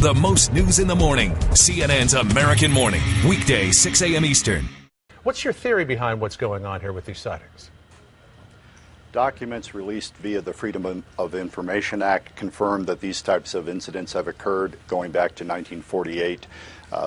the most news in the morning. CNN's American Morning, weekday 6 a.m. Eastern. What's your theory behind what's going on here with these sightings? Documents released via the Freedom of Information Act confirm that these types of incidents have occurred going back to 1948.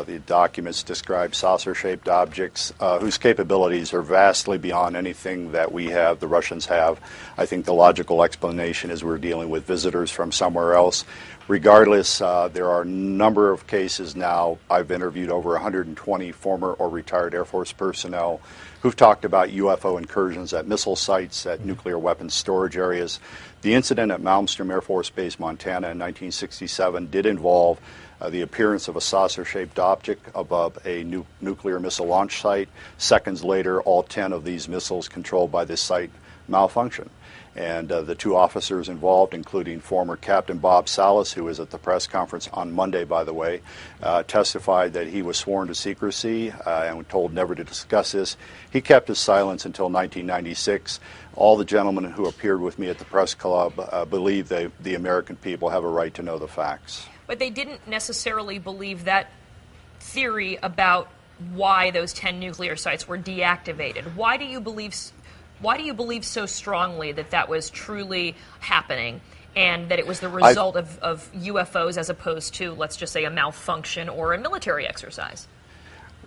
The documents describe saucer-shaped objects whose capabilities are vastly beyond anything that we have, the Russians have. I think the logical explanation is we're dealing with visitors from somewhere else. Regardless, there are a number of cases now. I've interviewed over 120 former or retired Air Force personnel who've talked about UFO incursions at missile sites, at nuclear weapons storage areas. The incident at Malmstrom Air Force Base, Montana in 1967 did involve the appearance of a saucer-shaped object above a nuclear missile launch site. Seconds later, all 10 of these missiles controlled by this site malfunctioned. And the two officers involved, including former Captain Bob Salas, who was at the press conference on Monday, by the way, testified that he was sworn to secrecy and told never to discuss this. He kept his silence until 1996. All the gentlemen who appeared with me at the press club believe the American people have a right to know the facts. But they didn't necessarily believe that theory about why those 10 nuclear sites were deactivated. Why do you believe so strongly that that was truly happening and that it was the result of UFOs as opposed to, let's just say, a malfunction or a military exercise?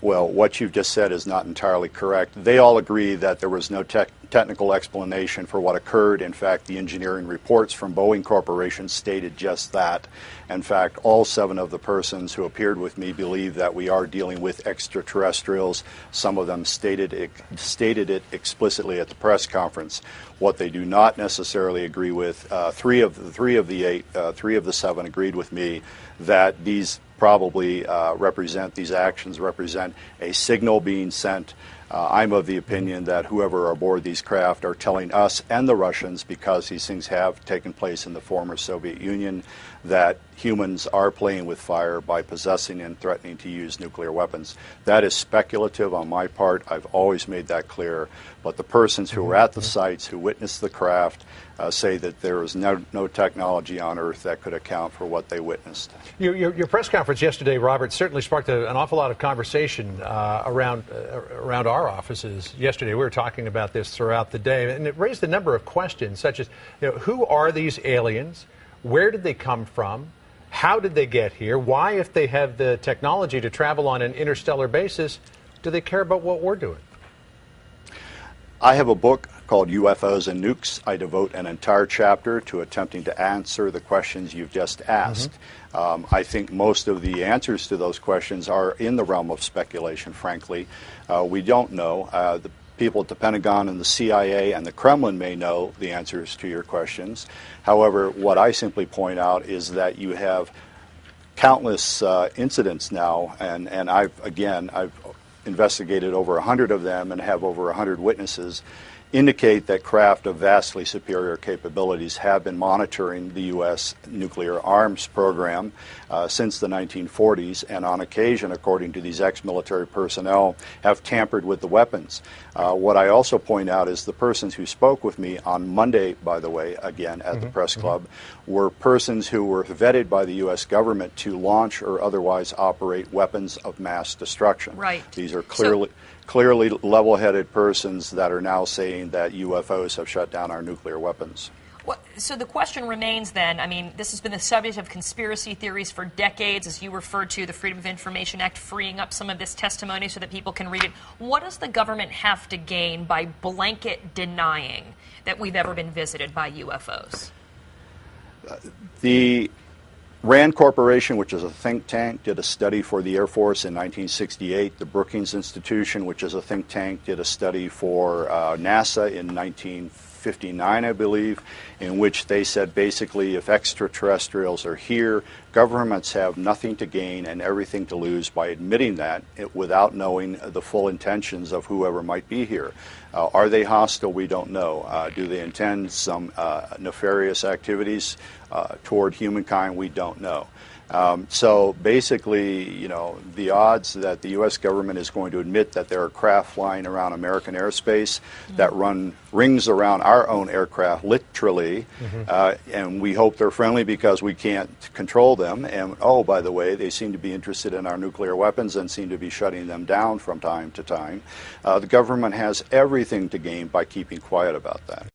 Well, what you've just said is not entirely correct. They all agree that there was no technical explanation for what occurred. In fact, the engineering reports from Boeing Corporation stated just that. In fact, all 7 of the persons who appeared with me believe that we are dealing with extraterrestrials. Some of them stated it explicitly at the press conference. What they do not necessarily agree with, three of the 7 agreed with me that these probably these actions represent a signal being sent. I'm of the opinion that whoever are aboard these craft are telling us and the Russians, because these things have taken place in the former Soviet Union, that humans are playing with fire by possessing and threatening to use nuclear weapons. That is speculative on my part. I've always made that clear. But the persons who were at the sites, who witnessed the craft, say that there is no technology on Earth that could account for what they witnessed. Your press conference yesterday, Robert, certainly sparked an awful lot of conversation around our offices yesterday. We were talking about this throughout the day, and it raised a number of questions, such as, who are these aliens? Where did they come from? How did they get here? Why, if they have the technology to travel on an interstellar basis, do they care about what we're doing? I have a book called UFOs and Nukes. I devote an entire chapter to attempting to answer the questions you've just asked. I think most of the answers to those questions are in the realm of speculation, frankly. We don't know. The people at the Pentagon and the CIA and the Kremlin may know the answers to your questions. However, what I simply point out is that you have countless incidents now, and I've investigated over 100 of them and have over 100 witnesses, indicate that craft of vastly superior capabilities have been monitoring the U.S. nuclear arms program since the 1940s, and on occasion, according to these ex-military personnel, have tampered with the weapons. What I also point out is the persons who spoke with me on Monday, by the way, again at the press club, were persons who were vetted by the U.S. government to launch or otherwise operate weapons of mass destruction. Right. These are clearly level-headed persons that are now saying that UFOs have shut down our nuclear weapons. Well, so the question remains then, I mean, this has been the subject of conspiracy theories for decades, as you referred to the Freedom of Information Act freeing up some of this testimony so that people can read it. What does the government have to gain by blanket denying that we've ever been visited by UFOs? The RAND Corporation, which is a think tank, did a study for the Air Force in 1968. The Brookings Institution, which is a think tank, did a study for NASA in 1959, I believe, in which they said basically if extraterrestrials are here, governments have nothing to gain and everything to lose by admitting that without knowing the full intentions of whoever might be here. Are they hostile? We don't know. Do they intend some nefarious activities toward humankind? We don't know. So basically, you know, the odds that the U.S. government is going to admit that there are craft flying around American airspace that run rings around our own aircraft, literally, and we hope they're friendly because we can't control them. And oh, by the way, they seem to be interested in our nuclear weapons and seem to be shutting them down from time to time. The government has everything to gain by keeping quiet about that.